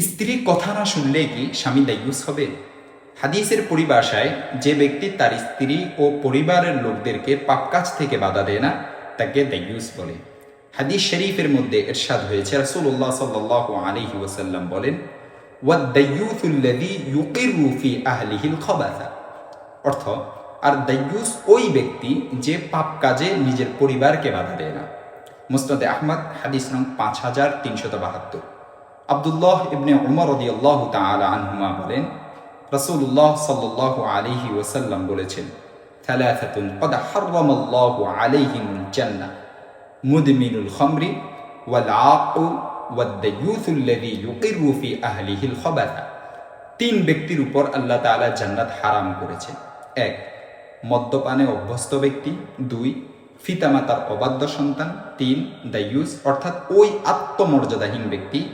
স্ত্রীর কথা না শুনলে কি স্বামী দায়ুস হবে? হাদিসের পরিভাষায় যে ব্যক্তি তার স্ত্রী ও পরিবারের লোকদেরকে পাপ কাজ থেকে বাধা দেয় না তাকে দায়ুস বলে। হাদিস শরীফের মধ্যে ইরশাদ হয়েছে, রাসূলুল্লাহ সাল্লাল্লাহু আলাইহি ওয়াসাল্লাম বলেন, ওয়াদ-দায়্যুসুল্লাযী ইউকিরু ফি আহলিহিল খাবাসা। অর্থ, আর দায়ুস ওই ব্যক্তি যে পাপ কাজে নিজের পরিবারকে বাধা দেয় না। মুসনাদে আহমদ হাদিস নং 5372। আব্দুল্লাহ ইবনে উমর রাদিয়াল্লাহু তাআলা আনহুমা বলেন, রাসূলুল্লাহ সাল্লাল্লাহু আলাইহি ওয়াসাল্লাম বলেছেন, সালাসাতুন ক্বাদ হাররামাল্লাহু আলাইহিমুল জান্নাহ, মুদমিনুল খামরি ওয়াল আaqu ওয়াদ-দায়্যুসুল্লাযী ইউকিরু ফি আহলিহিল খাবাসা। তিন ব্যক্তির উপর আল্লাহ তাআলা জান্নাত হারাম করেছেন। ১. মদ্যপানে অভ্যস্ত ব্যক্তি। ২. পিতামাতার অবাধ্য সন্তান। ৩. দায়ুস অর্থাৎ ওই আত্মমর্যাদাহীন ব্যক্তি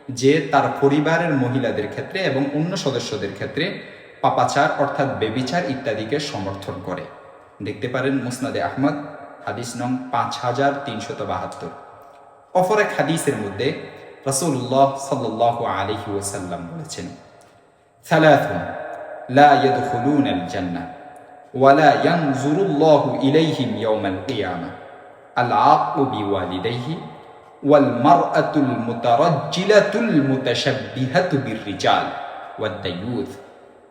যে তার পরিবারের মহিলাদের ক্ষেত্রে এবং অন্য সদস্যদের ক্ষেত্রে পাপাচার অর্থাৎ বেবিচার ইত্যাদিকে সমর্থন করে। দেখতে পারেন মুসনাদে আহমদ হাদিস নং 5372। অপর এক হাদিসের মধ্যে রাসূলুল্লাহ সাল্লাল্লাহু আলাইহি ওয়াসাল্লাম বলেছেন, সালাসুন লা ইয়াদখুলুনাল জান্নাহ ওয়া লা ইয়ানজুরুল্লাহু ইলাইহিম ইয়াওমাল কিয়ামাহ, আল আaqu বিওয়ালিদাইহি ওয়াল মারআতুল মুতারাজ্জিলাতুল মুতাশাব্বিহাতু বিররিজাল ওয়াদ দায়ুস।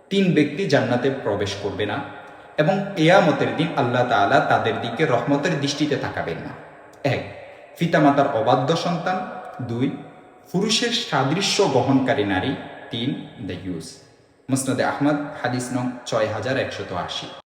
তিন ব্যক্তি জান্নাতে প্রবেশ করবে না এবং কিয়ামতের দিন আল্লাহ তাআলা তাদের দিকে রহমতের দৃষ্টিতে তাকাবেন না। ১. পিতামাতার অবাধ্য সন্তান। ২. পুরুষের সাদৃশ্য গ্রহণকারী নারী। ৩. দায়ুস। মুসনাদে আহমদ হাদিস নং 6180।